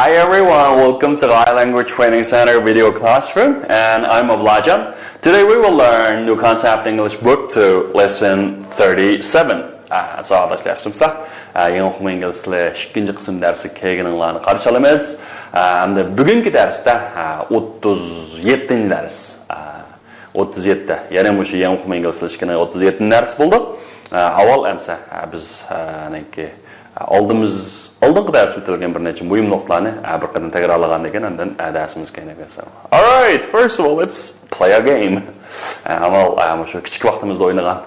Hi everyone, welcome to Gai Language Training Center video classroom, and I'm Oblajan. Today we will learn new concept English book 2, lesson 37. Sağdaşlar, sumsa, yeni uqum ingiliztili ikkinchi qism dersi kelganinglarni qarshi olamiz. Hamda bugungi darsda 37 ders. 37. Ya'ni shu yeni uqum ingiliztili 37 ders bo'ldi. Avval emsa biz oldingi ders o'tilgan bir necha muhim nuqtalarni bir qadam takrorlagandan keyin undan darsimizga o'tamiz. All right, first of all, let's play a game. Avval shu kichik vaqtimizda o'ynagan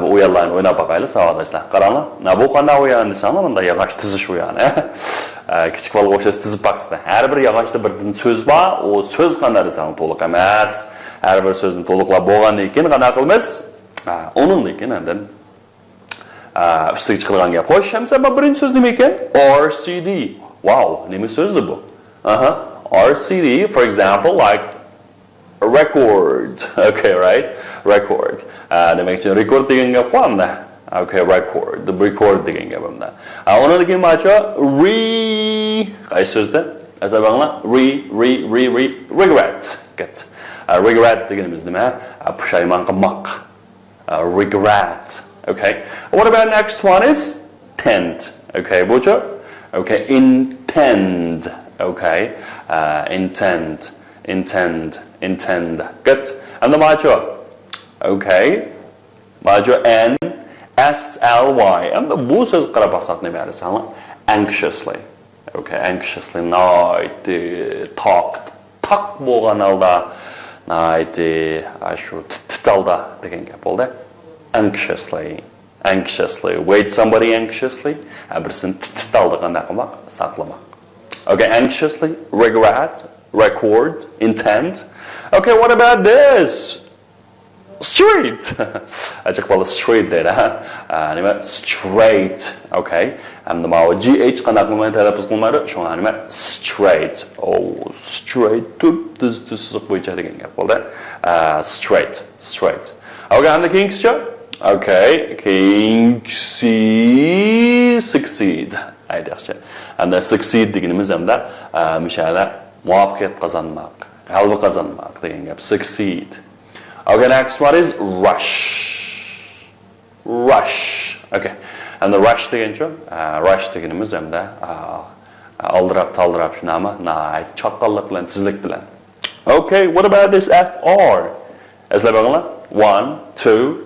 bu o'yinlarni o'ynab boqaylik, savodashlar. Qaranglar. Bu qanday o'yin desanglar, bunda yog'och tizish o'yini. Kichik bolaga o'xshash tizib boqsizlar. Har bir yog'ochda birdan so'z bor, u so'z qanday desang to'liq emas. Har bir so'zni to'liqlab bo'lgandan keyin qanday qilamiz? Undan keyin undan üstüge çıkılan gap. Hoş, hemse bu birinci söz nima ekan? RCD. Wow, nima so'zdi bu? RCD, for example, like record. Okay, right? Record. Demek için record degan gap bormi? Okay, record. The record degan gap hamda. Ona degan macha qaysi so'zda? Azabanglar regret. Get. Regret deganimiz nima? Pushaymon qilmoq. Regret. Okay. What about next one is tend. Okay, bojo. Okay, intend. Okay, intend. Good. And the majo. Okay, majo N S L Y. And the bu söz qarab baqsaq nima desanglar? Anxiously. Okay, anxiously. Night talk bo'lgan holda night shu titalda degan gap bo'ldi. Anxiously. Wait somebody anxiously. Birsin titaldiganda qilmoq, saqlamoq. Okay, anxiously, regret, record, intend. Okay, what about this? Straight. Ajak bola straight deydi, nima? Straight. Okay. Hamda mana GH qanday qilmay talaffuz qilmadi? Shunga nima? Straight. Oh, straight tuz bo'yicha degan gap bo'ldi. Straight. Okay, hamda keyingisi Okay, succeed. Aytayapti. Hamda succeed deganimiz hamda mishalda muvaffaqiyat qozonmoq, g'alaba qozonmoq degan gap. Succeed. Okay, next one is rush. Okay. And the rush degancha, rush deganimiz hamda aldirab shunami? Chaqqonlik bilan, tezlik bilan. Okay, what about this FR? Eslab olinglar. 1 2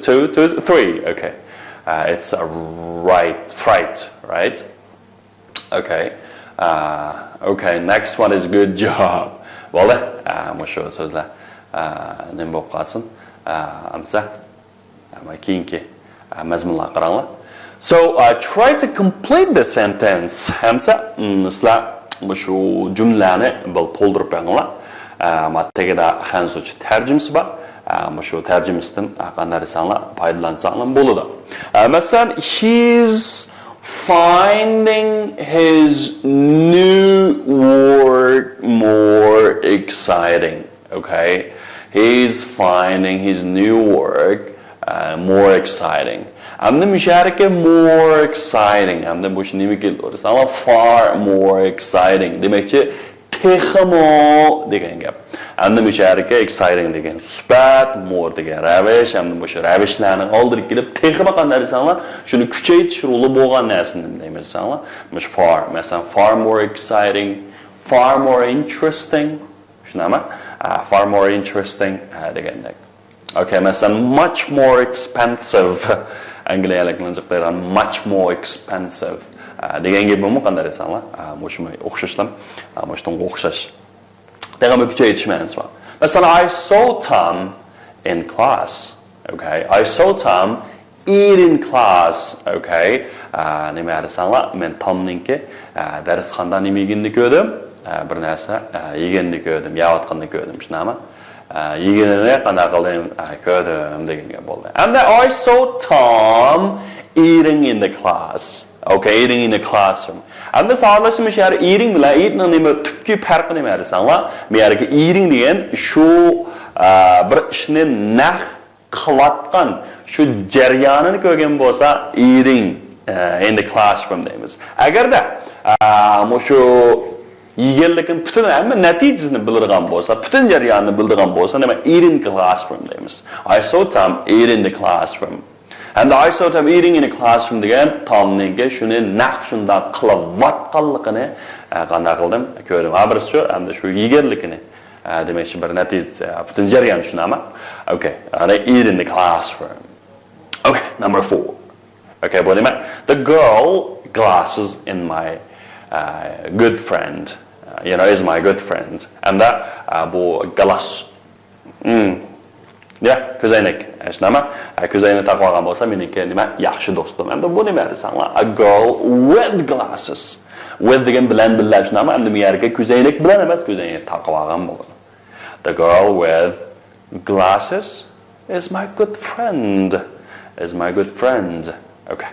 3. Okay. It's a fright, right? Okay. Okay, next one is good job. Well, mushu so'zlar nima bo'lib qolsin? Amsa keyingi mazmunlar qaranglar. So, try to complete the sentence. Amsa sizlar mushu jumlani bil to'ldirib qo'yinglar. Matagida hanzuchi tarjimasi bor. Shu tarjimasidan qanday desanglar, foydalansanglar bo'ladi. Masalan, he's finding his new work more exciting. Okay? He's finding his new work more exciting. Amda musharaka more exciting. Amda bu nima keldi? Desanglar, far more exciting. Demakchi, texmo degan gap. Amda musharaka exciting degan sifat, more degan ravish, amda bu ravishlarni oldirib kelib, texmo qanday desanglar, shuni kuchaytirish roli bo'lgan narsani deymiz desanglar. Mush far, masalan, far more exciting, far more interesting. Shunami? Far more interesting degandek. Okay, masalan, much more expensive. Angliyaliklar much more expensive. Degan gap bo'lmoq qanday desanglar, mushuma o'xshashlar, mushunga o'xshash. Degan kuchaytirish ma'nosi bor. Masalan, I saw Tom in class. Okay, I saw Tom eat in class. Okay, nima desanglar, men Tomningki darsxonada nima yeganini ko'rdim, bir narsa yeganini ko'rdim, yeyotganini ko'rdim, shunami? Yeganini qanday qildim, ko'rdim degan gap bo'ldi. And I saw Tom eating in the class. Okay, eating in the classroom. And this anlaşılmış yer eating bilan eatning nima tükki farqi nima desanglar, bu yerga eating degan shu bir ishni naq qilayotgan shu jarayonini ko'rgan bo'lsa, eating in the classroom deymiz. Agarda shu yeganlikning butun hamma natijasini bildirgan bo'lsa, butun jarayonni bildirgan bo'lsa, nima eat in classroom deymiz. I saw Tom eat in the classroom. And I saw Tom eating in a classroom degan Tomninga shuni naq shunda qilayotganligini qanday qildim ko'rdim. Birisi hamda shu yeganlikini demakchi bir natija butun jarayonni tushunaman. Okay, I eat in the classroom. Okay, number 4. Okay, bu nima? The girl glasses in my good friend. Is my good friend. And that bu glass. Ko'zoynak. Nima? Ko'zoynak taqib olgan bo'lsa, meniki nima? Yaxshi do'stim. Endi bu nima desanglar? A girl with glasses. With degan bilan birlashtirma, endi bu yerga ko'zoynak bilan emas, ko'zoynak taqib olgan bo'ladi. The girl with glasses is my good friend. Is my good friend. Okay.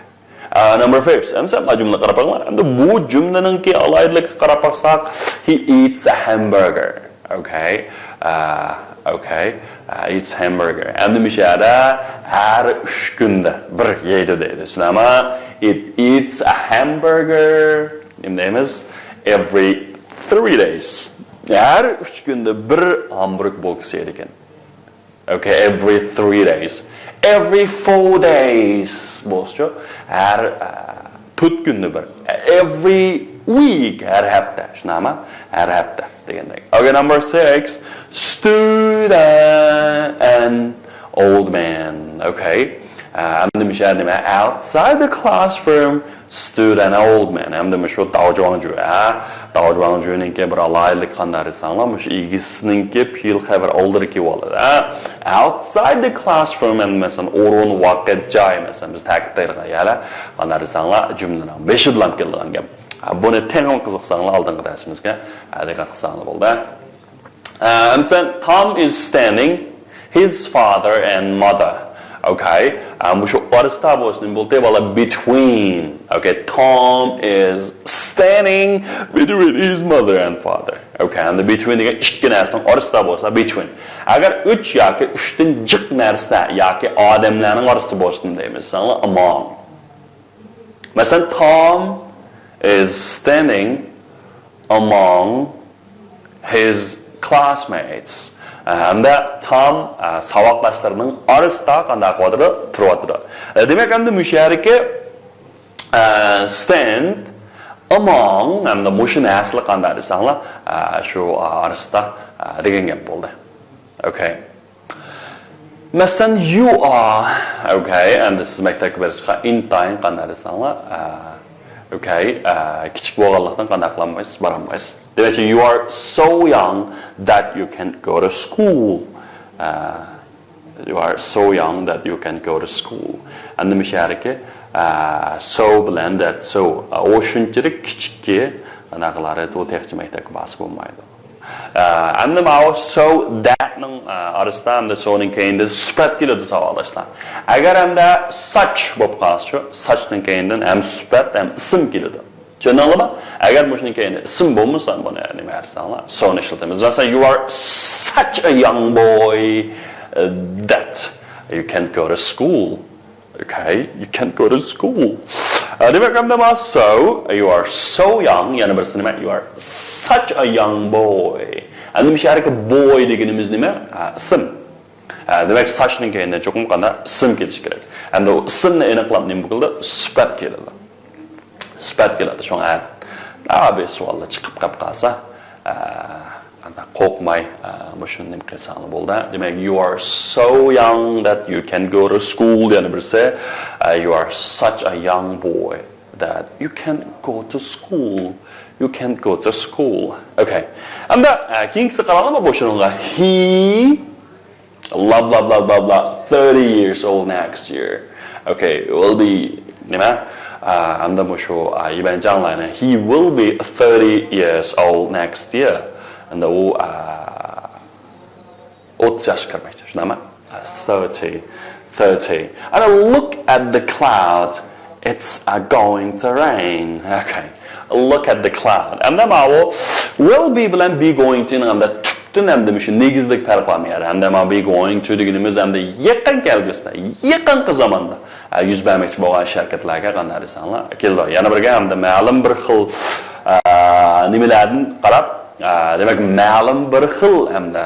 Number 5. Endi bu jumla qarab qo'yinglar. Endi bu jumlaningki alaydilikka qarab qo'ysak, he eats a hamburger. Okay. Okay. Eats hamburger. Endi mishada har 3 kunda bir yeydi deydi. Sinama it eats a hamburger. Neyimiz? Every 3 days. Har 3 kunda bir hamburger bo'lsa ekan. Okay, every 3 days. Every 4 days. Bo'lsa, har 4 kunda bir. Every week, har hafta. Shunama? Har hafta degandek. Okay, number 6. Student and old man. Okay. Endi mishar nima? Outside the classroom, student and old man. Endi shu davjvanju. Davjvanjuninki bir alaylik qanday desanglar, shu igisininki pil xabar oldirki bo'ladi. Outside the classroom and masalan o'rin vaqt joy masalan biz ta'kidlaydigan yana qanday desanglar jumlaning 5 bilan kelgan gap. Buni tengam qiziqsanglar oldingi darsimizga diqqat qilsanglar bo'ldi. Tom is standing, his father and mother. Okay, shu orasida bo'lsin bo'ldi bola between. Okay, Tom is standing between his mother and father. Okay, and the between degan ikki narsaning orasida bo'lsa between. Agar 3 yoki 3 dan jiq narsa yoki odamlarning orasida bo'lsin deymiz, among. Masalan, Tom is standing among his classmates. Hamda Tom saboqdoshlarining orasida qanday qiladi? Turadi. Demak, endi mushariki stand among hamda mushuni asli qanday desanglar, shu orasida degan gap bo'ldi. Okay. Masalan, you are, okay, endi siz maktabga borishga intayin qanday desanglar, okay, kichik bo'lganlikdan qanday qilmaysiz, borolmaysiz. Demak, you are so young that you can't go to school. You are so young that you can't go to school. Endi mishariki so bilan that so o shunchalik kichikki anaqalari to texnik maktabga bas bo'lmaydi. Endi mana so that ning orasida hamda so'ning keyinda sifat keladi savolashlar. Agar hamda such bo'lib qolsa, such ning keyindan ham sifat ham ism keladi. Tushundingizmi? Agar mushning keyinda ism bo'lmasa, buni nima dersanglar? So'ni ishlatamiz. Masalan, you are such a young boy that you can't go to school. Okay, you can't go to school. Demak, hamda so you are so young, yana birisi nima? You are such a young boy. Endi mishariki boy deganimiz nima? Ism. Demak, such ning keyinda cho'qim qanday ism kelishi kerak. Endi u ismni aniqlab nima bo'ldi? Sifat keladi. Sifat keladi. Shunga abi savollar chiqib qolsa, qanday qo'rqmay mushuni nima qilsanglar bo'ldi. Demak, you are so young that you can go to school. Yana birisi, you are such a young boy that you can't go to school. You can't go to school. Okay. And keyingisi qaralama bu shunga. He blah blah blah blah blah 30 years old next year. Okay, will be nima? Anda mushu ibanjanlarni he will be 30 years old next year. And u 30 yoshga kirmaydi. Shunami? 30. And look at the cloud. It's going to rain. Okay. Look at the cloud. And then will be bilan be going to and Bütün hem de şu negizlik farklanmayar. Hem de ma be going to deganimiz hem de yaqin kelgusida, yaqinqi zamonda yuz bermoqchi bo'lgan harakatlarga qanday desanlar keldi. Yana birga ham de ma'lum bir xil nimalardan qarab, demak ma'lum bir xil ham de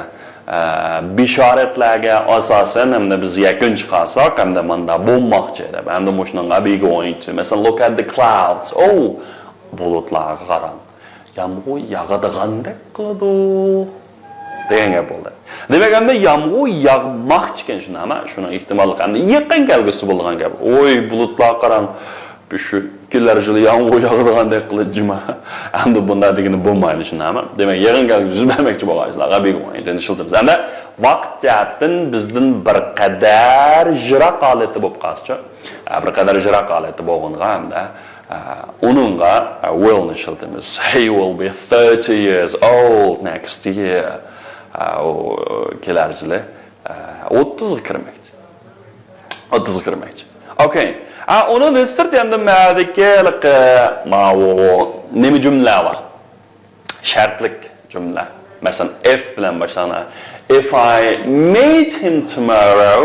bishoratlarga asosan ham de biz yakun chiqarsak ham de manda bo'lmoqchi deb. Ham de shunga be going to. Masalan, look at the clouds. Oh, bulutlarga qarang. Yağmur yağadigandek qiladi. degan gap bo'ldi. Demak, endi yomg'ir yog'moqchi ekan shuni, ama shuni ehtimolli endi yaqin kelgusi bo'lgan gap. Oy, bulutlar qarang, shu kunlar ichida yomg'ir yog'adigandek qilib juma. Endi bunday degani bo'lmaydi shuni, ama demak, yaqin kelgusi bermoqchi bo'lganlar bek o'yin endi shiltimiz. Endi vaqt jihatdan bizdan bir qadar jiroq holati bo'lib qolsa, bir qadar jiroq holati bo'lganda hamda uningga willni shiltimiz. He will be 30 years old next year. Kelarjili 30 kirmoqchi. 30 kirmoqchi. Okay. Uni sirt endi ma'diki nima jumla bor? Shartlik jumla. Masalan, if bilan boshlanadi. If I meet him tomorrow,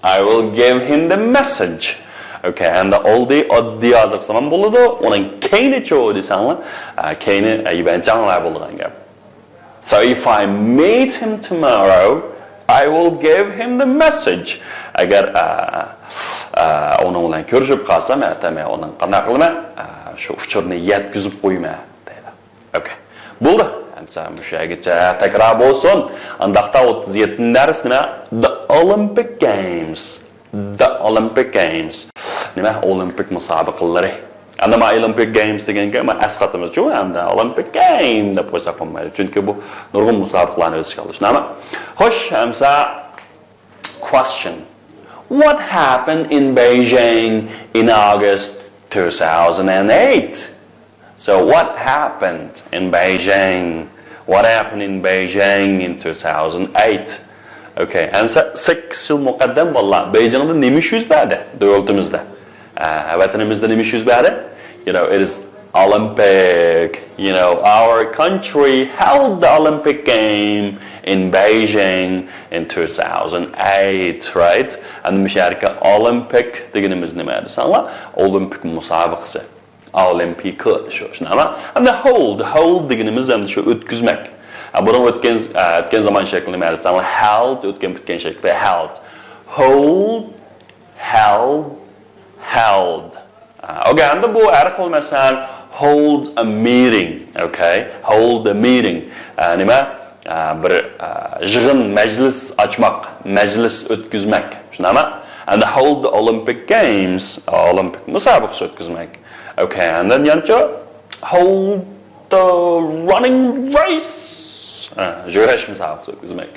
I will give him the message. Okay, and the oddiy yoziq zaman bo'ladi. Uning keyni cho'u desanlar, keyni aybanchanglar bo'lgan gap. So if I meet him tomorrow, I will give him the message. Agar onun bilan ko'rishib qolsam, aytaman, uning qanday qilma, shu uchurni yetkazib qo'yma deydi. Okay. Bo'ldi. Hamsa mushagicha takror bo'lsin. Andaqda 37 dars nima? The Olympic Games. The Olympic Games. Nima? Olympic musobaqalari. Anda ma Olympic Games deganga ma asqatimiz chu, anda Olympic Game deb qo'ysa bo'lmaydi. Chunki bu nurg'un musobaqalarni o'tkazishga olishni. Xo'sh, hamsa question. What happened in Beijing in August 2008? So what happened in Beijing? What happened in Beijing in 2008? Okay, hamsa 8 yil muqaddam bo'lgan Beijingda nima yuz berdi davlatimizda? Vatanimizda nima yuz berdi? You know, it is Olympic. You know, our country held the Olympic game in Beijing in 2008, right? And musharaka Olympic deganimiz nima desanlar? Olympic musobaqasi. Olympic shu nima? And the hold deganimiz ham shu o'tkazmak. Buni o'tgan zaman shaklini nima desanlar? Held, o'tgan bitgan shaklda held. Hold, held. Okay, and bu har xil masalan hold a meeting, okay? Hold a meeting. Nima? Bir yig'in, majlis ochmoq, majlis o'tkazmak. Shunami? And hold the Olympic Games, Olympic musobaqasi o'tkazmak. Okay, and then yancha hold the running race. Yurash musobaqasi o'tkazmak.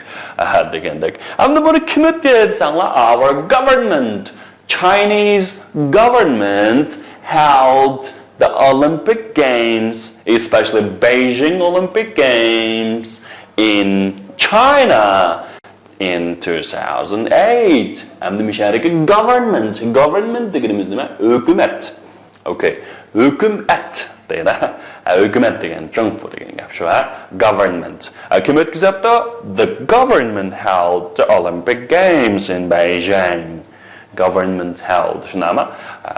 Degandek. And buni kim o'tkazdi? Our government. Chinese government held the Olympic Games, especially Beijing Olympic Games in China in 2008. And the Misharika government deganimiz nima? Hukumat. Okay, hukumat deydi. Hukumat degan chunfu degan gap shu, government. Kim o'tkazibdi? The government held the Olympic Games in Beijing. Government held. Shunami?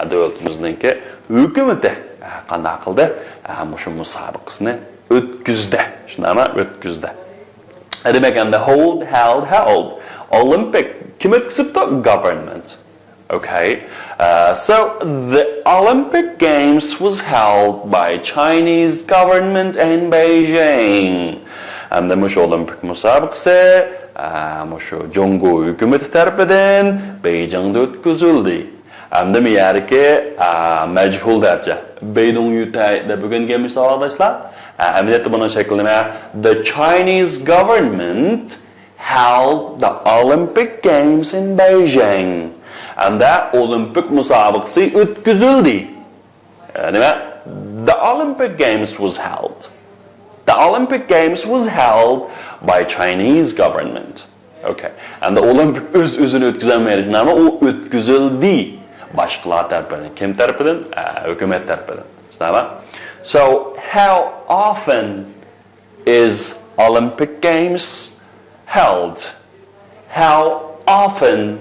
Davlatimizningki hukumati qanday qildi? Shu musobaqasini o'tkazdi. Shunami? O'tkazdi. Demak, endi held. Olympic kim o'tkazibdi? Government. Okay. So the Olympic Games was held by Chinese government in Beijing. And the Olympic musobaqasi shu Jongo hukumati tarafidan Beijingda o'tkazildi. Hamda miyarki majhul darja. Beidong yutay deb o'rgangan misollar. Amaliyotda buning shakli nima? The Chinese government held the Olympic Games in Beijing. And that Olympic musobaqasi o'tkazildi. Nima? The Olympic Games was held. The Olympic Games was held by Chinese government. Okay. And the Olympic o'zini o'tkazolmaydi. Nima? U o'tkazildi. Boshqalar tarafidan. Kim tarafidan? Hukumat tarafidan. Nima? So, how often is Olympic Games held? How often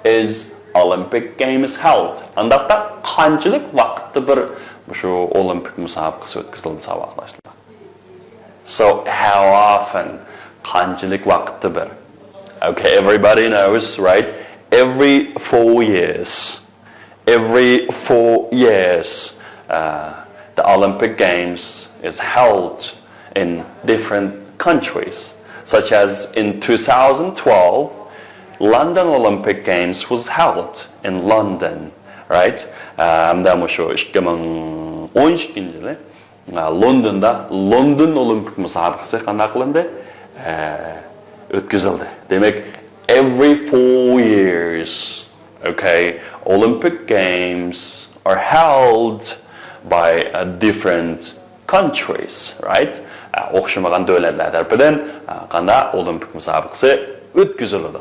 is Olympic Games held? Andaqda qanchalik vaqtda bir shu Olimpik musobaqasi o'tkazildi saboqlashlar. So how often? Qanchalik vaqtda bir. Okay, everybody knows, right? Every 4 years. Every 4 years, the Olympic Games is held in different countries, such as in 2012, London Olympic Games was held in London, right? Hamda shu 2012-yili Londonda London Olimpik musobaqasi qanday qilindi? O'tkazildi. Demak, every 4 years, okay, Olympic Games are held by different countries, right? O'xshamagan davlatlar tarafidan qanday Olimpik musobaqasi o'tkaziladi.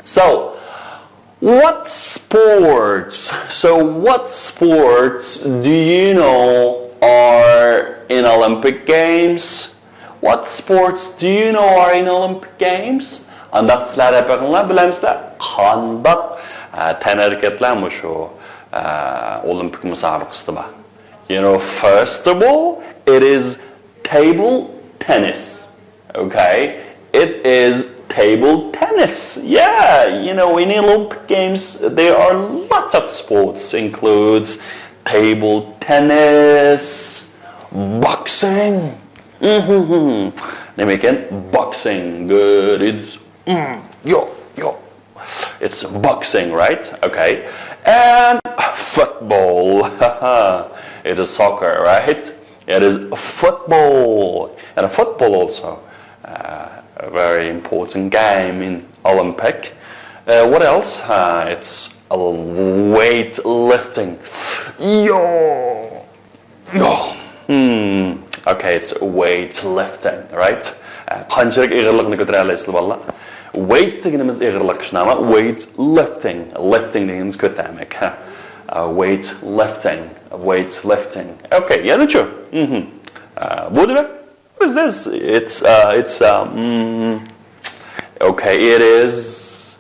So, what sports do you know are in Olympic Games? What sports do you know are in Olympic Games? Andaq sizlar yapaqinglar bilamizlar. Qandaq tanharakatlar shu Olimpik musobaqasida bor. You know, first of all, it is table tennis. Okay? It is table tennis. Yeah, you know, in Olympic Games, there are lots of sports. Includes table tennis, boxing. Boxing. Good. It's yo. It's boxing, right? Okay. And football. It is soccer, right? It is football. And football also. A very important game in Olympic. What else? It's weightlifting. Okay, it's weightlifting, right? Qanchalik ig'irlikni ko'tara olasizlar bolalar? Weight deganimiz ig'irlik shunaqa, weightlifting. Lifting deganimiz ko'tarmak. Weightlifting. Okay, yana-chu? Bu nima? What is this? Okay, it is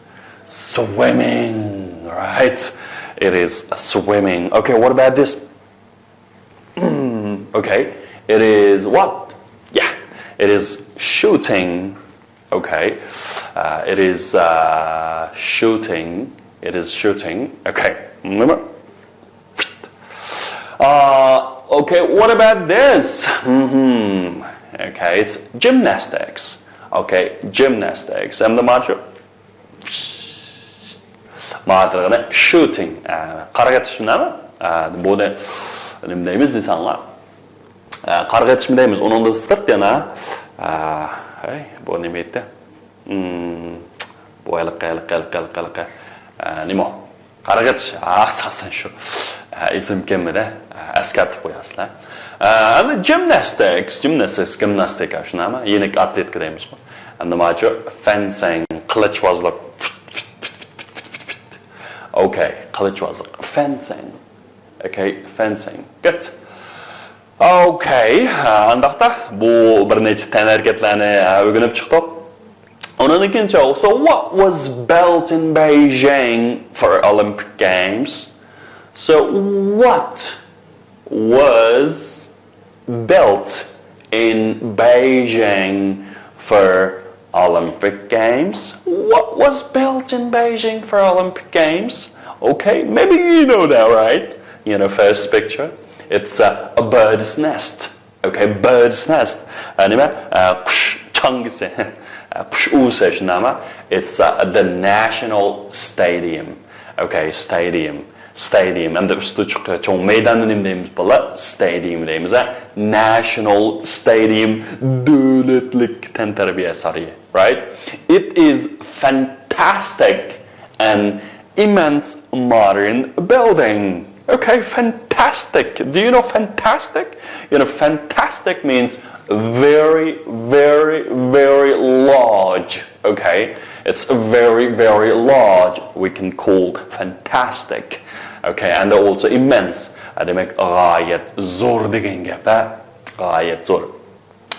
swimming, right? It is swimming. Okay, what about this? Okay, it is what? Yeah, it is shooting. Okay, it is shooting. Okay, remember? Okay, what about this? Okay, it's gymnastics. Okay, gymnastics. And the macho. Shooting. Qaragatish nima? Buni nima deymiz desanglar? Qaragatish deymiz. Uningda sirt yana. Bu nima deydi? Bu qiliq. Nima? Qaragatish. Asosan shu. Ism kelmadi. Eskartib qo'yasizlar. And gymnastics gymnastika shunami? Yenik atletika deymiz. And the macho fencing, qilichbozlik. Okay, qilichbozlik. Fencing. Okay, fencing. Good. Okay, andaqda bu bir necha tan harakatlarni o'rganib chiqdik. Undan keyin so what was built in Beijing for Olympic Games? So what was built in Beijing for Olympic Games? What was built in Beijing for Olympic Games? Okay, maybe you know that, right? You know, first picture. It's a bird's nest. Okay, bird's nest. It's the National Stadium. Okay, stadium. And the chong meydan nima deymiz bola? Stadium deymiz. National Stadium davlatlik tantarbiya sariya, right? It is fantastic and immense modern building. Okay, fantastic. Do you know fantastic? You know, fantastic means very, very, very large. Okay, it's very, very large. We can call fantastic. Okay, and also immense. Demek gayet zor degan gap. Gayet zor.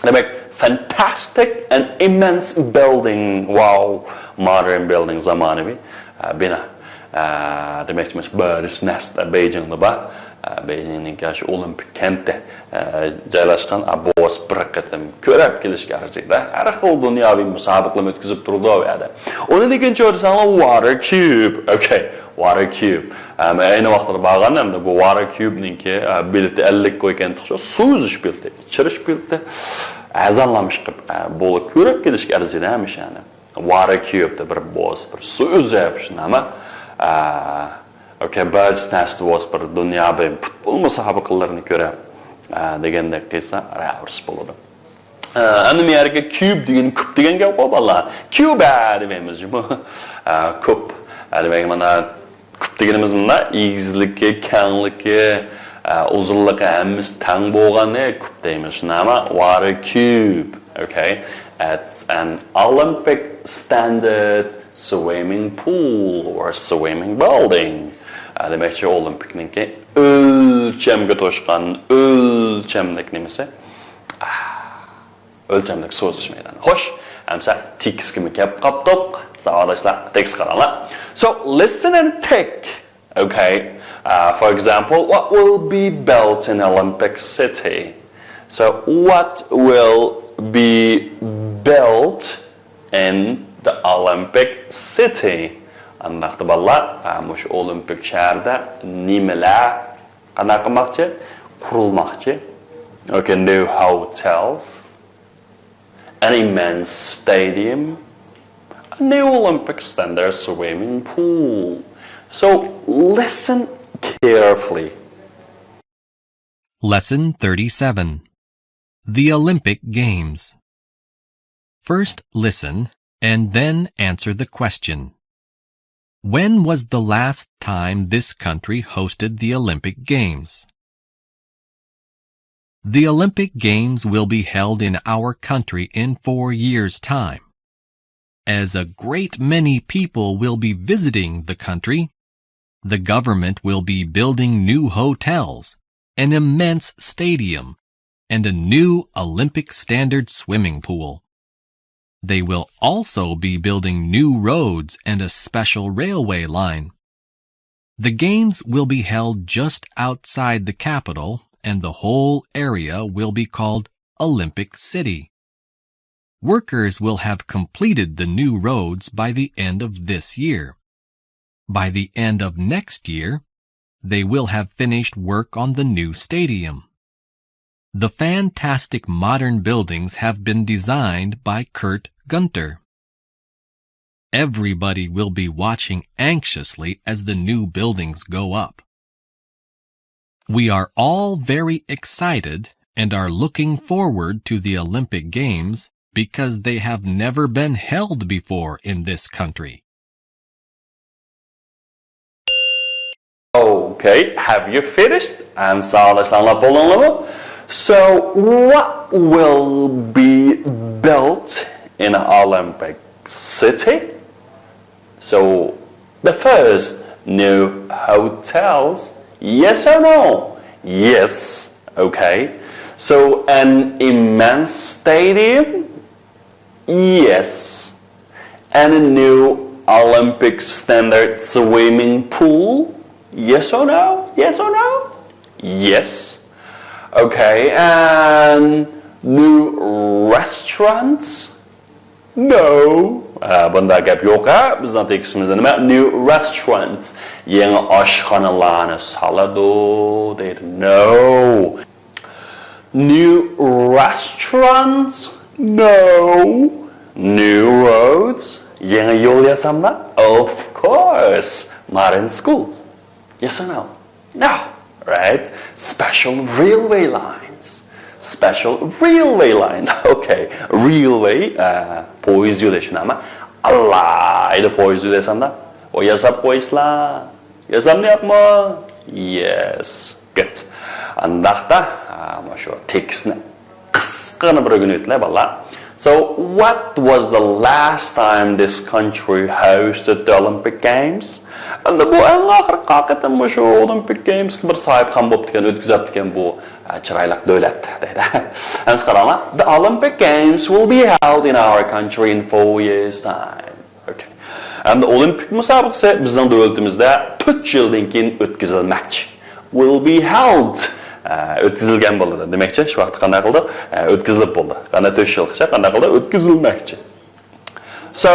Demek fantastic and immense building. Wow, modern building zamanı bina. Demek ki Paris nesne Beijing'de var. Beijing'in karşı olimpik kentte joylashgan boz bir qatam ko'rib kelishga arziydi. Har xil dunyoviy musobaqalar o'tkazib turdi u yerda. Uni degancha o'rsanlar water cube. Okay, water cube. Ayni vaqtda borganimda bu water cube'ninki bileti 50 qo'ygan tuxsha suv uzish bileti, ichirish bileti azanlamış qilib bo'lib ko'rib kelishga arziydi hamishani. Water cube'da bir boz bir suv uzib shunama okay, birds nest was bir dunyoviy futbol musobaqalarini ko'rib degandek qilsa ravs bo'ladi. Endi men yerga cube degan kub degan gap bor bolalar. Cube deymiz bu. Kub. Demak mana kub deganimiz mana egizligi, kengligi, uzunligi hammasi teng bo'lgani kub deymiz. Nima? Water cube. Okay. It's an Olympic standard swimming pool or swimming building. Demek ki olimpikninki ölçemge toşkan ölçemlik nemesi ölçemlik so'zish maydoni. Xo'sh, hamsa tekst kimi kelib qopdik. Savodashlar, tekst qaranglar. So listen and take. Okay. For example, what will be built in Olympic City? So what will be built in the Olympic City? Andaqda bolalar, mush olimpik shaharda nimalar qanaqa qilmoqchi? Qurilmoqchi. Okay, new hotels, an immense stadium, a new Olympic standard swimming pool. So listen carefully. Lesson 37. The Olympic Games. First listen and then answer the question. When was the last time this country hosted the Olympic Games? The Olympic Games will be held in our country in 4 years' time. As a great many people will be visiting the country, the government will be building new hotels, an immense stadium, and a new Olympic standard swimming pool. They will also be building new roads and a special railway line. The games will be held just outside the capital, and the whole area will be called Olympic City. Workers will have completed the new roads by the end of this year. By the end of next year, they will have finished work on the new stadium. The fantastic modern buildings have been designed by Kurt Gunter. Everybody will be watching anxiously as the new buildings go up. We are all very excited and are looking forward to the Olympic Games because they have never been held before in this country. Okay, have you finished? So, what will be built in an Olympic City? So, the first, new hotels. Yes or no? Yes. Okay. So, an immense stadium? Yes. And a new Olympic standard swimming pool? Yes or no? Yes or no? Yes. Okay, and new restaurants? No. Bunda gap yo'q. Bizning tekstimizda nima? New restaurants. Yangi oshxonalarni soladi deydi. No. New restaurants? No. New roads? Yangi yo'l yasamlar? Of course. Modern schools. Yes or no? No. Right? Special railway lines. Special railway line. Okay. Railway, poyezd yo'li shunami? Alayda poyezd yo'li desanda. O yasab qo'yislar. Yasamlayapmi? Yes. Good. Andaqda, mana shu tekstni qisqagina bir o'rganib o'tlar bolalar. So, what was the last time this country hosted the Olympic Games? And bu en ahir haqiqatan bu shu Olympic Games bir sahip ham bo'lib turgan, o'tkazib turgan bu chiroyli davlat deydi. Endi qaranglar, the Olympic Games will be held in our country in 4 years time. Okay. And the Olympic musobaqasi bizning davlatimizda 4 yildan keyin o'tkazilmoqchi. Will be held. O'tkazilgan bo'ldi. Demakchi, shu vaqt qanday qildi? O'tkazilib bo'ldi. Qanday 4 yilgacha qanday qildi? O'tkazilmoqchi. So,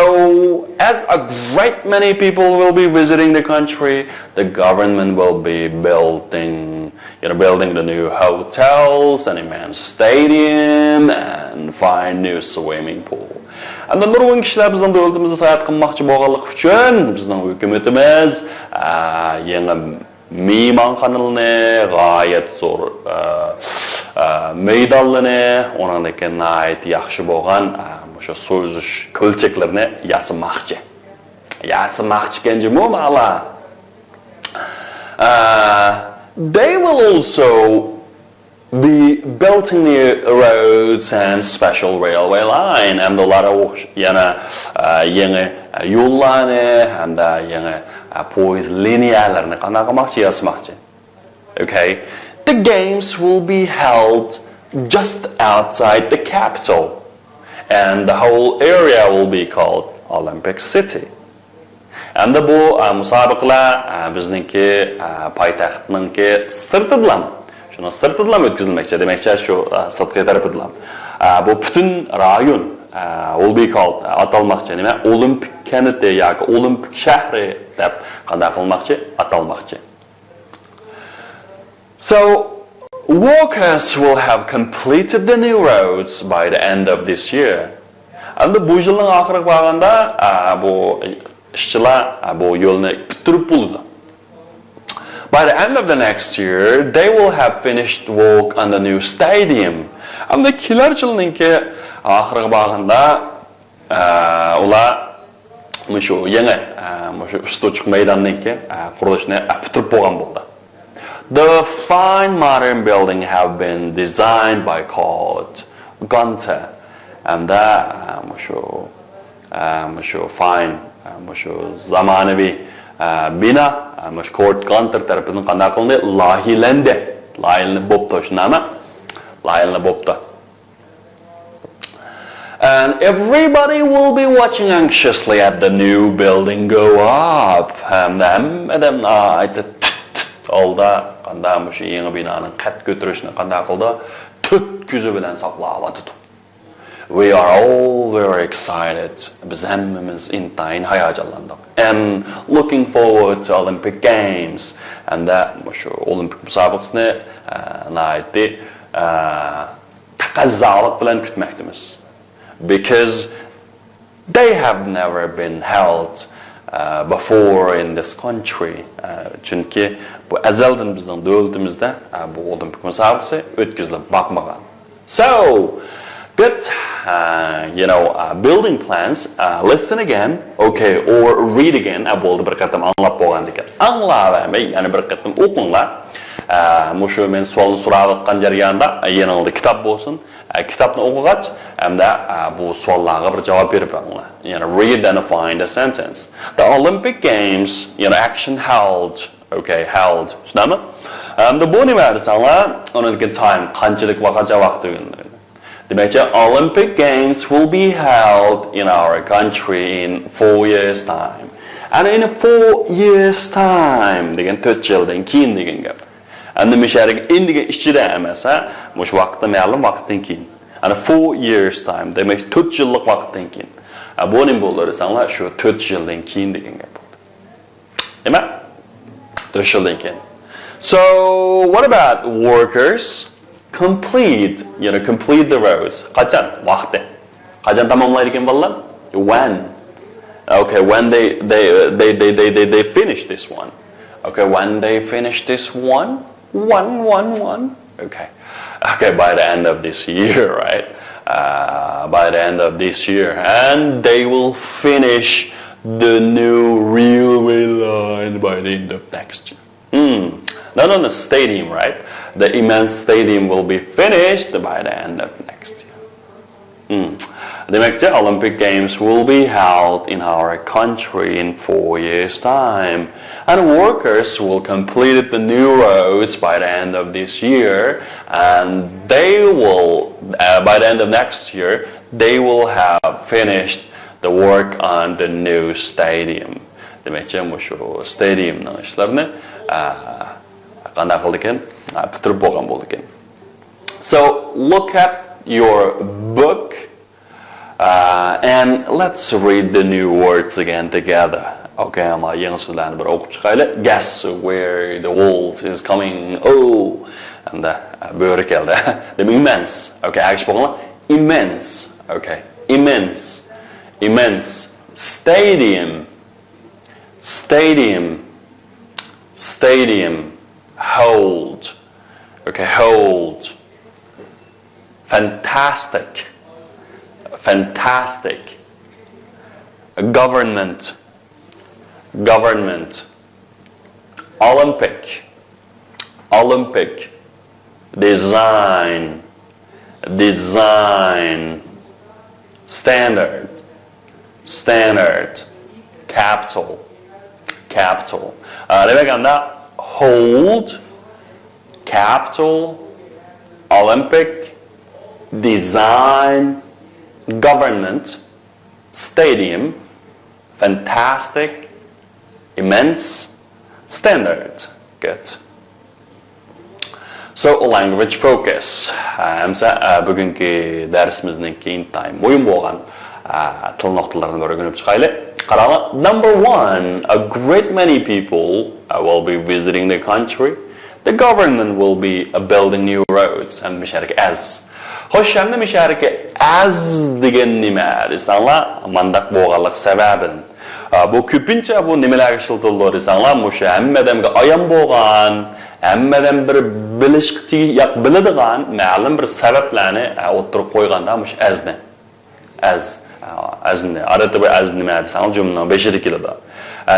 as a great many people will be visiting the country, the government will be building the new hotels, an immense stadium, and fine new swimming pool. And the nurg'un kishilar bizning davlatimizda sayohat qilmoqchi bo'lganligi uchun bizning hukumatimiz yangi meyman qanilni, g'oya zo'r maydonlarni, o'ndan keyin yaxshi bo'lgan şu so'zish ko'lchaklarini yasamoqchi. Yasamoqchi ekanmi mala. They will also be building new roads and special railway line. And ular yana yangi yo'llarni hamda yangi poyezd liniyalarini qanday qilmoqchi, yasamoqchi. Okay. The games will be held just outside the capital. And the whole area will be called Olympic City. And bu musobaqalar bizningki poytaxtninki sirtidan, shuni sirtidan o'tkazilmoqchi. Demakchi, shu sirtqi tarafidan. Bu butun rayon will be called atalmoqchi. Nima? Olympic kenti yoki Olympic shahri deb qanday qilmoqchi? Atalmoqchi. So, workers will have completed the new roads by the end of this year. And bu yilning oxiriga borganda bu ishchilar bu yo'lni bitirib bo'ldi. By the end of the next year, they will have finished work on the new stadium. And the kelar yilningki oxiriga borganda ular shu yangi shu ustochiq maydonningki qurilishni bitirib bo'lgan bo'ldi. The fine modern building have been designed by Claude Gunter, and that fine zamonaviy bina Claude Gunter tarafidan qanday qilindi? Loyihalanib bo'pti, shunami? Loyihalanib bo'pti. And everybody will be watching anxiously at the new building go up. And hammadan aytdi olda qanday shu yangi binoning qad ko'tarishni qanday qildi? Tut ko'zi bilan saqlayapti. We are all very excited. Biz hammamiz intayin hayajonlandik. And looking forward to Olympic Games. And that shu Olympic musobaqasini naytdi taqazzoliq bilan kutmoqdamiz. Because they have never been held before in this country. Chunki bu azaldan bizning davlatimizda bu Olympic musobaqasi o'tkazilib boqmagan. So, good, building plans. Listen again, okay, or read again. Bo'ldi bir qatam anglab bo'lgan ekan. Anglamay, ya'ni bir qatam o'qinglar. Mushu men savolni so'rayotgan jarayonda yaningizda kitob bo'lsin. Kitapni o'qigach, hamda bu savollarga bir javob berib anglar. Read and find a sentence. The Olympic Games, action held. Okay, held. Shunami? The bu nima desanglar, undan time qanchalik vaqtcha vaqt deganlar. Demakchi, Olympic Games will be held in our country in 4 years time. And in 4 years time degan 4 yildan keyin degan gap. Endi misharik indigan ichida emas, mush vaqtda ma'lum vaqtdan keyin. Ana 4 years time demak 4 yillik vaqtdan keyin. Bu nim bo'ldi desanglar, shu 4 yildan keyin degan gap bo'ldi. Nima? 4 yildan keyin. So, what about workers? Complete the roads. Qachon? Vaqti. Qachon tamomlaydigan bolalar? When? Okay, when they finish this one. Okay, when they finish this one. Okay. Okay, by the end of this year, right? By the end of this year, and they will finish the new railway line by the end of next year. Not on the stadium, right? The immense stadium will be finished by the end of next year. Demekçe Olympic Games will be held in our country in 4 years' time. And workers will complete the new roads by the end of this year. And they will, by the end of next year, they will have finished the work on the new stadium. Demekçe şu stadium'ның işlerini qanday qildi ekan? Bitirib bo'lgan bo'ldi ekan. So look at your book and let's read the new words again together. Okay, ama yeni sözlerini bir okup çıkaylı. Guess where the wolf is coming. Oh, and böyle geldi. Demek immense. Okay, actually bakalım. Immense. Okay, immense. Immense. Stadium. Stadium. Stadium. Hold. Okay, hold. Fantastic. Fantastic. Government. Government. Olympic. Olympic. Design. Design. Standard. Standard. Capital. Capital. Demek anda hold, capital, Olympic, design, government, stadium, fantastic, immense, standard. Good. So language focus. Hamsa bugünkü dersimizning keyin time o'yin bo'lgan til nuqtalarini o'rganib chiqaylik. Qaranglar, number 1, a great many people will be visiting the country. The government will be building new roads and misharika as. Xo'sh, endi misharika as degan nima desanglar, mandaq bo'lganlik sababin. Bu ko'pincha bu nimalarga ishlatıladi desanglar, o'sha hammadamga ayon bo'lgan, hammadan bir bilishqi yo'q biladigan ma'lum bir sabablarni o'tirib qo'yganda o'sha asni. Azni, adətdə bu az nima desang, cümlənin 5-ci kilida.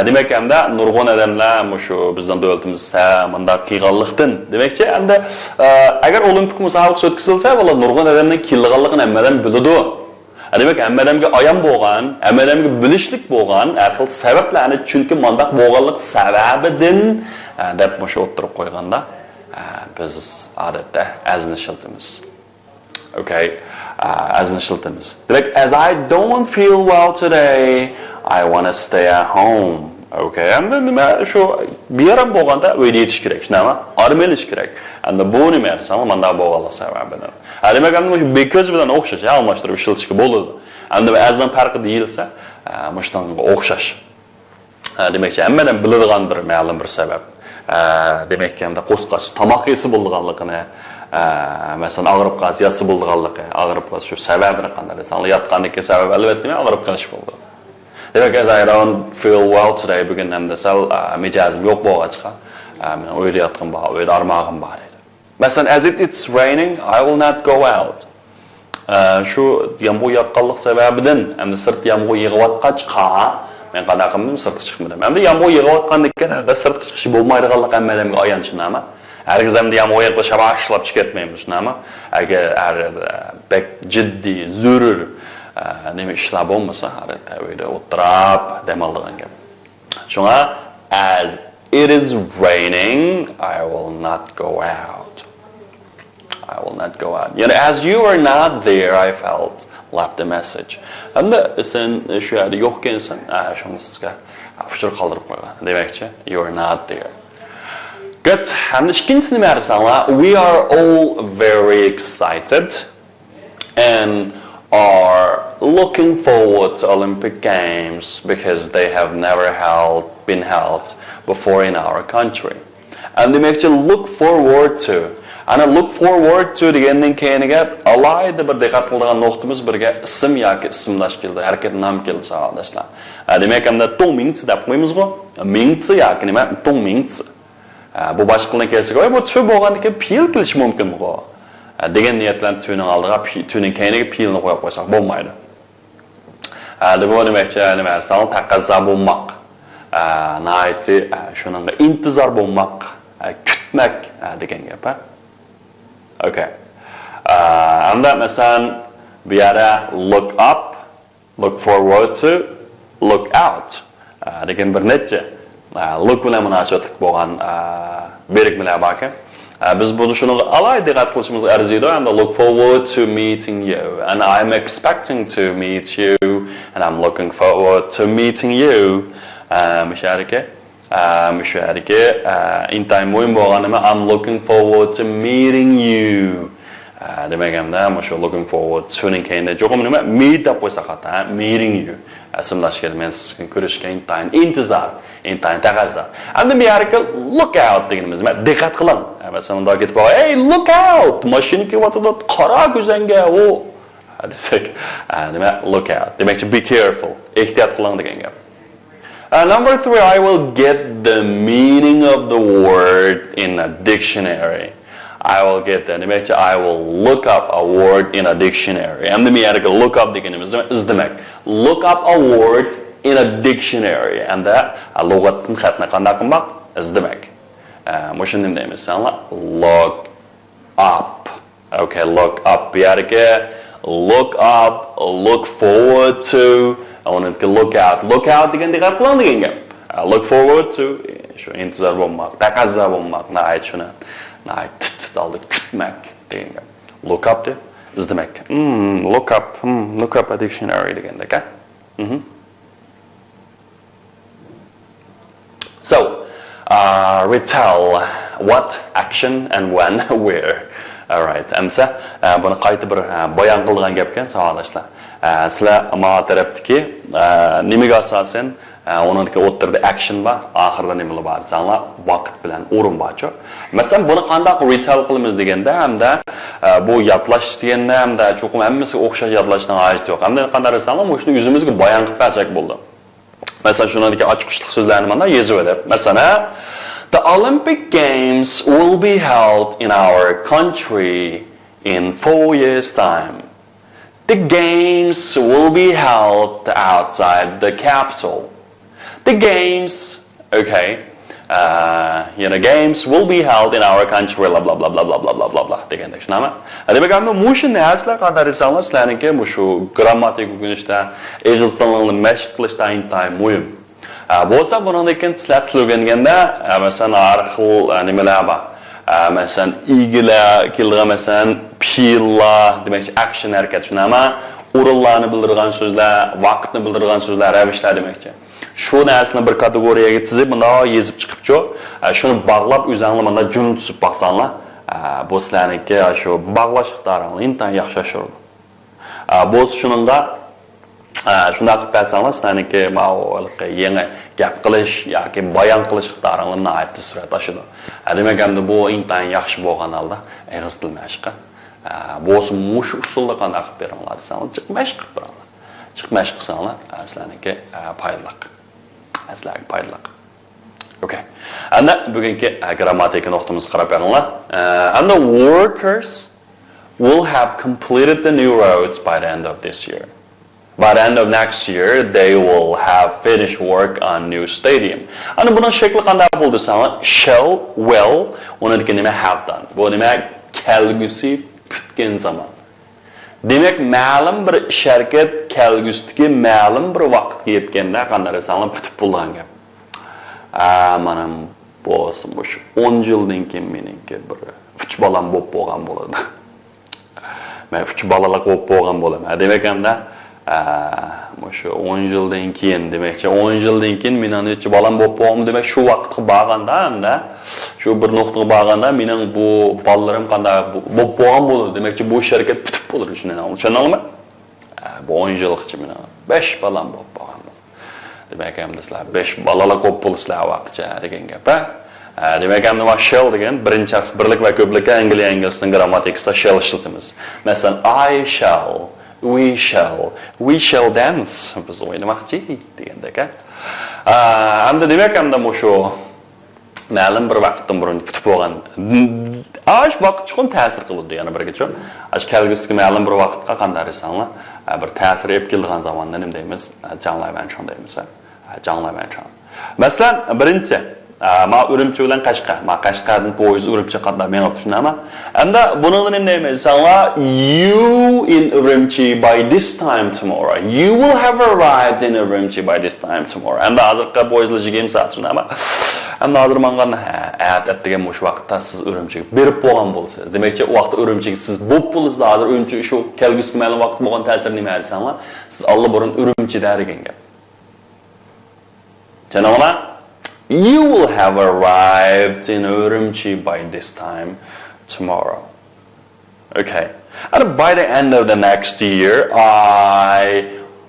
Demək hamda nurg'un odamlar shu bizning davlatimizda bunday qiyğanlıqdan, deməkçi hamda agar olimpik musobaqasi o'tkazilsa, valla nurg'un odamning qiyğanligini hammadan biladi. Demak, hammadamga ayon bo'lgan, hammadamga bilishlik bo'lgan, har xil sabablarni chunki bunday bo'lganlik sababidan deb shu o'tirib qo'yganda biz odatda azni ishlatamiz. Okay. As nishiltimiz. Demek, as I don't feel well today, I want to stay at home. Okay, endi nima shu bir yaram bo'lganda uyda yetish kerak, shunami? Armel ish kerak. Endi bu nima desam, menda bo'lganlik sababidan. Demak, endi shu because bilan o'xshash, almashtirib ishlatishga bo'ladi. Endi azdan farqi deyilsa, mushtonga o'xshash. Demakchi, hammadan biladigan bir ma'lum bir sabab. Demak, endi qo'sqash tomoq yesi bo'lganligini mesela ağırıp qalsa, yatsı bulduğanlıqı, ağırıp qalsa şu səbəbini qanday desanglar, yatqanlıqı səbəb əlbəttə ağırıp qalish bo'ldi. Demak, as I don't feel well today, bugün ham desal mijazim yo'q bo'lgancha, men uyda yotqan bor, uyda armog'im bor edi. Masalan, as it's raining, I will not go out. Shu yomg'ir yoqqanlik sababidan, endi sirt yomg'ir yig'ayotqachqa men qanday qildim, sirtga chiqmadim. Endi yomg'ir yig'ayotgandan sirtga chiqish bo'lmaydiganligi hammaga ayon, shunami? Herkes hem de yamoya başa başlap çıkartmaymış ama eğer pek ciddi zürür neme işlab olmasa harita öyle oturup demaldığın gibi. Şuna as it is raining, I will not go out. I will not go out. Yani as you are not there, I felt left the message. Hem de sen şu yerde yokken sen şunu sizga fışır kaldırıp koygan. Demekçi you are not there. Good. And we are all very excited and are looking forward to Olympic Games because they have never been held before in our country. And they make you look forward to. And look forward to degandan keyiniga alayda bir diqqat qiladigan nuqtamiz birga ism yoki ismlash keldi, harakat nom keldi savolashlar. Demak, hamda tongmingzi deb qo'yamiz-ku. Mingzi yoki nima? Tongmingzi. Bu boshqalarga kelsa, bu tü bo'lgandan keyin pil kelish mumkin-ku. Degan niyat bilan tüning oldiga, tüning keyiniga pilni qo'yib qo'ysak bo'lmaydi. Bu demakchi, nima desam, taqazza bo'lmoq. Nayti shuningga intizor bo'lmoq, kutmak degan gap. Okay. Anda masalan Bu yerda look up, look forward to, look out degan bir necha look bilan munosabatli bo'lgan berikmalar bor ekan. Biz buni shuni alayda diqqat qilishimiz arziydi hamda look forward to meeting you and I'm expecting to meet you and I'm looking forward to meeting you. Musharaka intay muhim bo'lganimi I'm looking forward to meeting you. Demaganda mushu looking forward to ning keyinda jo'qim nima meet deb qo'ysa xato, meeting you. Asimlash kerak men siz bilan ko'rishga intizor, taqozo. Endi bu yerga look out deganimiz nima? Diqqat qiling. Masalan, unda ketib qo'y, "Hey, look out! Mashina kelyapti, qara ko'zanga." O desak, nima? Look out. Demakchi be careful. Ehtiyot qiling degan gap. Number 3, I will get the meaning of the word in a dictionary. I will get that. Demakchi I will look up a word in a dictionary. Endi men yerga look up deganimiz izlamak. Look up a word in a dictionary. Endi lug'atni xatni qanday qilmoq? Izlamak. Mushunday deymiz. Look up. Okay, look up. Bu yerga look up, look forward to, I want to look out. Look out degan diqqat qiling degan gap. Look forward to shu intizor bo'lmoq, taqozo bo'lmoq, nayt shuni. Nayt aldık tutmak degan gap. Look up de izlamak. Look up a dictionary degandek. So, retell what, action and when, where. All right. Amsa buni qayta bir bayon qilgan gap ekan, savolashlar. Sizlar ma tarafdagi nimaga asosan onunki o'tirdi action bor, oxirida nima bor? Sanlar vaqt bilan o'rin borchu. Masalan, buni qanday retell qilamiz deganda hamda bu yodlash deganda hamda cho'qim hammasi o'xshash yodlashdan hojat yo'q. Hamda qanday sanlar shuni o'zimizga bayon qilib bersak bo'ldi. Masalan, shunadagi ochiqlik so'zlarni mana yozib olib. Masalan, the Olympic Games will be held in our country in 4 years' time. The games will be held outside the capital. The games, okay, games will be held in our country, blah blah blah blah blah blah blah blah blah. Degandek shunami? Demak, hamda mushu narsalar qanday desangiz, sizlarniki mushu grammatik o'rganishda, ig'iz tilini mashq qilishda intay muhim. Bo'lsa bundan keyin sizlar til o'rganganda, masalan, har xil nimalar bor. Masalan, igila, kilga masalan, pilla, demak, action harakat shunami? O'rinlarni bildirgan so'zlar, vaqtni bildirgan so'zlar, ravishlar demakchi. Shu narsani bir kategoriyaga tizib, bunda yezib chiqibchi, shuni bog'lab o'zingizlar mana jun tusib baqsanglar, bu sizlarniki shu bog'lash iqtidoringiz intan yaxshi oshiradi. Bu shuningda shunda qilib bersanglar, sizlarniki ma'lumotga yangi gap qilish yoki bayon qilish iqtidoringizni aytdi surat oshadi. Demak, hamda bu intan yaxshi bo'lgan holda ig'iz til mashqi. Bo'lsa mush usulda qanday qilib beringlar desanglar, chiqmash qilib beringlar. Chiqmash qilsanglar, sizlarniki foydali. Okay. And bugungi grammatik nuqtamizga qarab beringlar. And the workers will have completed the new roads by the end of this year. By the end of next year, they will have finished work on new stadium. And bunun shakli qanday bo'ldi desanglar, shall, will, uniki nima have done. Bu demak kelgusi putgan zaman. Demak, ma'lum bir sharkat kelgusidagi ma'lum bir vaqtga yetganda qanday desanglar putib bo'lgan gap. Mana bo'lsin bu 10 yildan keyin meniki bir 3 balam bo'lib bo'lgan bo'ladi. Men 3 balalik bo'lib bo'lgan bo'laman. Demak, hamda shu 10 yildan keyin demakchi 10 yildan keyin mening necha balam bo'lib bo'lgan demak shu vaqtga borganda hamda shu bir nuqtaga borganda mening bu bolalarim qanday bo'lib bo'lgan bo'ladi demakchi bu sharkat bitib bo'ladi tushunamizmi? Bu 10 yilgacha mening 5 balam bo'lib bo'lgan. Demak hamda sizlar 5 balalar ko'p bo'lsizlar vaqtcha degan gap. Demak hamda mana shall degan birinchi shaxs birlik va ko'plikka inglizning grammatikasida shall ishlatamiz. Masalan, I shall, we shall dance. Biz o'ynamoqchi degandek. Hamda demak hamda shu ma'lum bir vaqtdan burun kutib bo'lgan. Ash vaqt chuqur ta'sir qiladi yana birgacha. Ash kelgusidagi ma'lum bir vaqtga qanday desanglar, bir ta'sir olib kelgan zamonda nima deymiz? Janlayman deymiz. Janlayman. Masalan, birinchi Ma Ürümçi bilan Qashqa. Ma Qashqadan poyez Ürümçi qatnab men tushunama. Endi buningdan nima deymiz? You in Ürümçi by this time tomorrow. You will have arrived in Ürümçi by this time tomorrow. Endi hozirgi poyezlashigim saat tushunama. Endi hozir menga at degan mush vaqtda siz Ürümchiga berib bo'lgan bo'lsangiz, demakki u vaqtda Ürümchiga siz bo'p bo'lsiz, hozir Ürümchi shu kelgusi ma'lum vaqt bo'lgan ta'sir nima dersanglar, siz allburun Ürümchi degan gap. Tushunamizmi? You will have arrived in Ürümchi by this time tomorrow. Okay. And by the end of the next year, I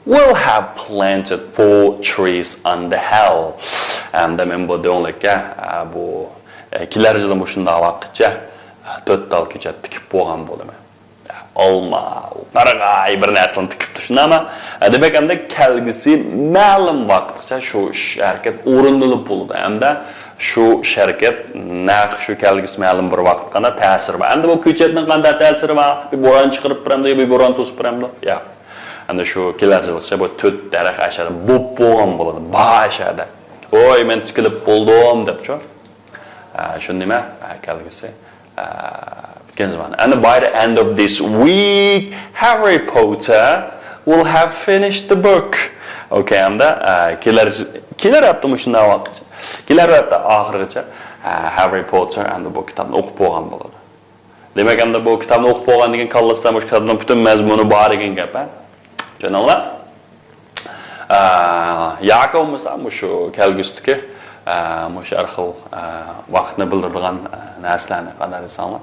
will have planted 4 trees on the hill. And men bu do'nglikka bu kelarjida shunda vaqtcha 4 dal ko'chat tikib bo'lgan bo'laman. Olma, qarag'ay bir narsani tikib tushunama. Demak, hamda kelgusi ma'lum vaqtgacha shu harakat o'rinlanib bo'ldi. Hamda shu harakat naq shu kelgusi ma'lum bir vaqtga ta'sir bor. Endi bu ko'chatning qanday ta'siri bor? Bir bo'ron chiqarib turamdi, bir bo'ron to'sib turamdi? Yo'q. Endi shu kelarjilikcha bu 4 daraxt ashada bo'p bo'lgan bo'ladi. Bashada. Oy, men tikilib bo'ldim debchi. Shu nima? Kelgusi and by the end of this week, Harry Potter will have finished the book. Okay, and kelar hafta shunday vaqt. Kelar hafta oxirigacha Harry Potter and the book kitobni o'qib bo'lgan bo'ladi. Demak, endi bu kitobni o'qib bo'lgan degan kallasdan bu kitobning butun mazmuni bor degan gap, ha? Tushuninglar? Yaqov misol shu kelgusdagi shu arxil vaqtni bildiradigan narsalarni qanday desanlar,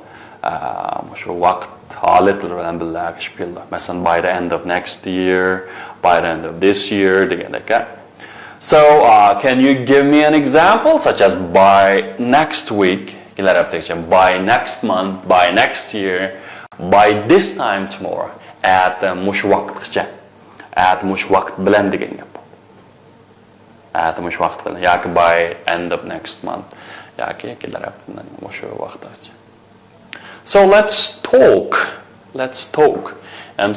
shu vaqt holatlari bilan birlashib keldi. Masalan, by the end of next year, by the end of this year degandek. So, can you give me an example such as by next week, by next month, by next year, by this time tomorrow, at mush vaqtgacha, at mush vaqt bilan degan gap. At mush vaqt bilan yoki by end of next month yoki kelar haftadan mush vaqtgacha. So let's talk. And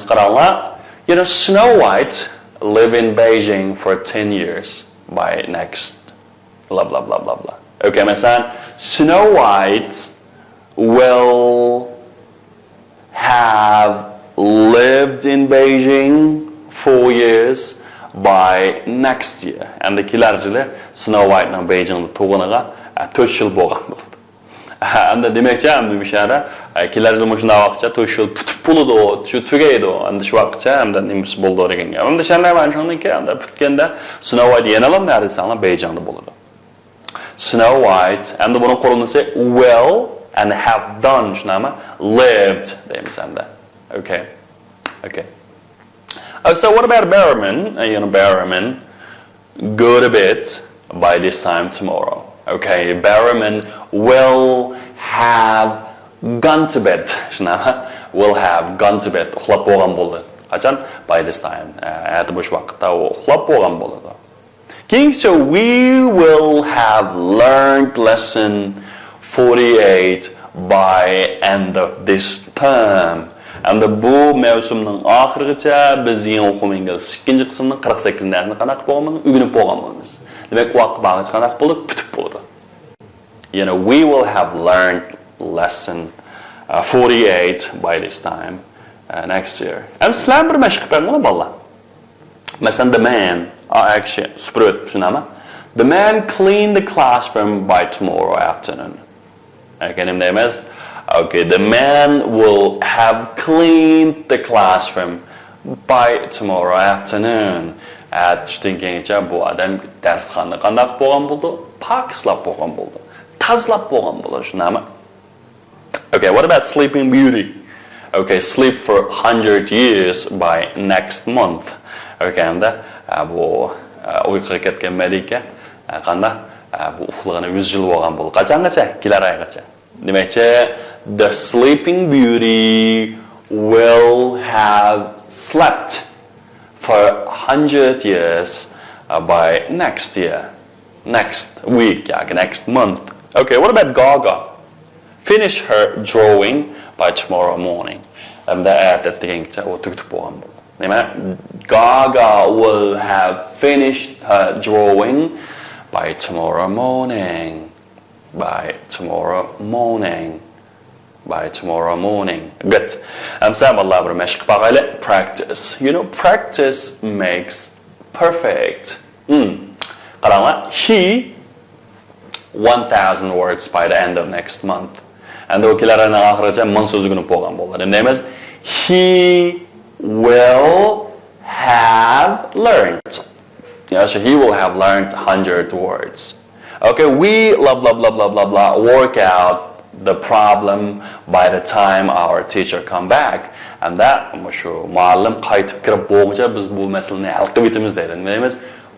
Snow White lived in Beijing for 10 years by next blah blah blah blah blah. Okay, مثلا Snow White will have lived in Beijing 4 years by next year. And the kelarjili Snow White na Beijingda tug'iniga 4 yil bo'lgan bo'ladi. Endi demakchi hamda o'shada kelarjida shunday vaqtcha 4 yil tutib bo'ladi, shu tugaydi. Endi shu vaqtcha hamda nimasi bo'ldi degan gap. Endi shunday manchondan keyin hamda tutganda Snow White yana ham neredeyse Beijingda bo'ladi. Snow White endi buni qo'llansa will and have done shunami lived deymiz hamda. Okay. So what about Berriman? Berriman go to bed by this time tomorrow. Okay, Berriman will have gone to bed. Will have gone to bed. Uxlab bo'lgan bo'ldi. Qachon? By this time. At bu vaqtda uxlab bo'lgan bo'ladi. So we will have learned lesson 48 by end of this term. And bu mavsumning oxirigacha biz yangi o'quv ingliz ikkinchi qismning 48 darsini qanday bo'lganini o'rganib bo'lgan bo'lamiz. Demak, vaqt bag'ich qanday bo'ldi? Kutib bo'ldi. We will have learned lesson 48 by this time next year. And sizlar bir mashq qilinglar bolalar. Masalan, the man, actually, the man cleaned the classroom by tomorrow afternoon. Okay, the man will have cleaned the classroom by tomorrow afternoon. Tushungancha bu odam darsxonani qanday bo'lgan bo'ldi? Pokslab bo'lgan bo'ldi. Tazlab bo'lgan bo'ladi, shunami? Okay, what about Sleeping Beauty? Okay, sleep for 100 years by next month. Okay, endi bu uyquga ketgan malika qanday bu uxlagani 100 yil bo'lgan bo'ldi. Qachongacha? Kelar oygacha. Demakchi, the Sleeping Beauty will have slept for 100 years by next year, next week, next month. Okay, what about Gaga? Finish her drawing by tomorrow morning. Gaga will have finished her drawing by tomorrow morning. By tomorrow morning. By tomorrow morning. Good. Practice. You know, practice makes perfect. He 1,000 words by the end of next month. And the name is he will have learned. Yeah, so he will have learned 100 words. Okay, we work out the problem by the time our teacher come back. And that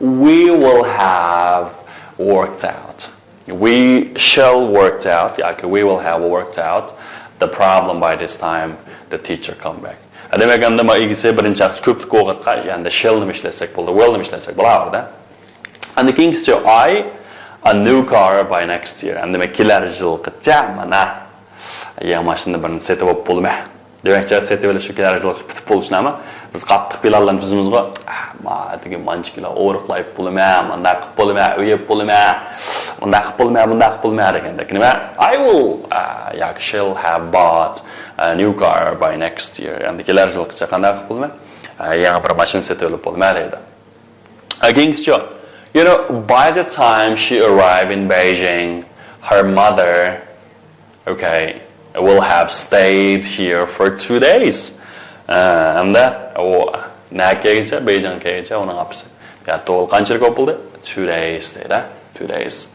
we will have worked out. We shall worked out. Yeah, we will have worked out the problem by this time the teacher come back. And then again, the shall and the king said, I a new car by next year. And the kilar jil qatjamana. Ya mashina birini setib olib bo'lma. Demakchi setib shu kilar jil qitib bo'lishni biz qattiq bilallarni o'zimizga ma degan manchiklar o'riqlayib bo'lma, manda qilib bo'lma, uyib bo'lma, manda qilib bo'lma, munda qilib bo'lma degandek. Nima? I will shall have bought a new car by next year. And the kilar jil qilcha qanday qilib bo'lma? Yangi bir mashina setib olib bo'lma deydi. Against you. You know, by the time she arrived in Beijing, her mother, okay, will have stayed here for 2 days. And Beijing couple 2 days. 2 days.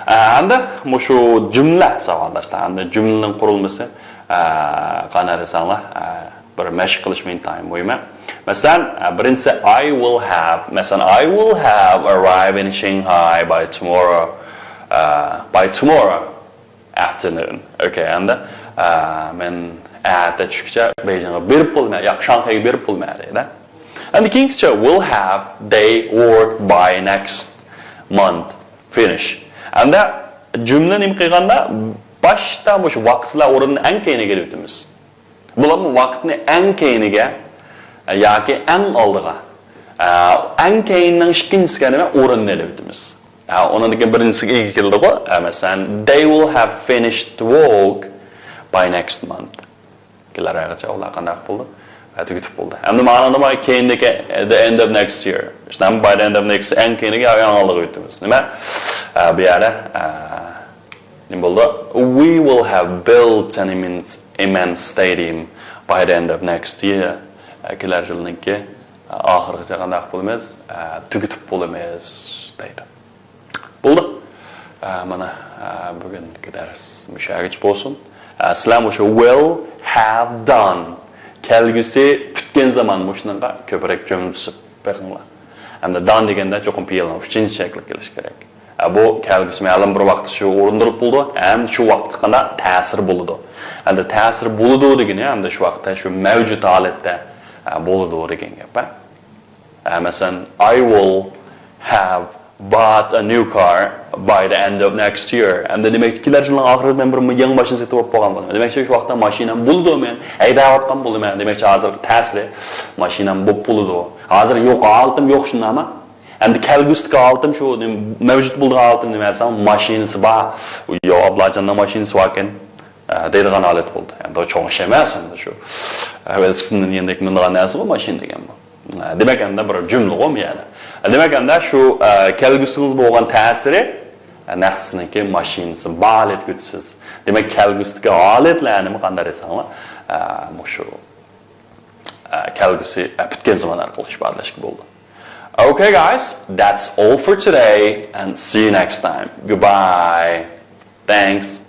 And mushu jumla savallaştı. Cümlenin kurulması qanarisanlar bir mesh qilishmin time o'yma. Masalan, birinchisi I will have arrived in Shanghai by tomorrow afternoon. Okay, and men erta tushgacha Beijingga berib bo'lmaydi, yo'q Shanghayga berib bo'lmaydi, da. And the king's will have they work by next month finish. And that jumla nima qilganda boshda mush vaqtlar o'rinni eng keyiniga o'tamiz. Bularni vaqtni eng keyiniga yoki eng oldiga eng keyinning ikkinchisiga nima o'rinni o'tamiz. Onun degan birinchisiga ega keldi-ku. Masalan, they will have finished work by next month. Kelaragacha ular qanday bo'ldi? Tugutib bo'ldi. Endi ma'noda keyindagi the end of next year. Ishdan by the end of next eng keyiniga eng oldiga o'tamiz. Nima? Bu yerda nima bo'ldi? We will have built an immense stadium by the end of next year. Kelar yilningki oxirigacha qanday bo'lamiz? Tugutib bo'lamiz deydi. Bo'ldi. Mana bugungi dars mushagich bo'lsin. Sizlar o'sha will have done kelgusi tutgan zaman mushunga ko'proq jo'natib beringlar. Hamda done deganda cho'qim fe'lning uchinchi shakli kelish kerak. Bu kelgusi ma'lum bir vaqt shu o'rindirib bo'ldi, ham shu vaqtda ta'sir bo'ladi. Hamda ta'sir bo'ladi degani hamda shu vaqtda shu mavjud holatda bo'ladi degan gap. Masalan, I will have bought a new car by the end of next year. And the demek kelar yilning oxirida men bir yangi mashina setib olib qo'ygan bo'laman. Demak, shu vaqtda mashinam bo'ldi men, haydayotgan bo'laman. Demak, hozir ta'sir mashinam bo'ldi. Hozir yo'q oldim, yo'q shundami? Endi kelgusida oldim shu mavjud bo'lgan oldim nima desam, mashinasi bor. Yo, ablajonning mashinasi bor ekan. Deydigan holat bo'ldi. Endi o cho'ng ish emas endi shu. Velosipedning yendek mindigan narsa bu mashina degan bu. Demak, endi bir jumla qo'ymayadi. Demak, endi shu kelgusingiz bo'lgan ta'siri naqsniki mashinasi bor etgusiz. Demak, kelgusidagi holatlarni qanday desanglar, shu kelgusi bitgan zaman orqali ifodalashga bo'ldi. Okay guys, that's all for today and see you next time. Goodbye. Thanks.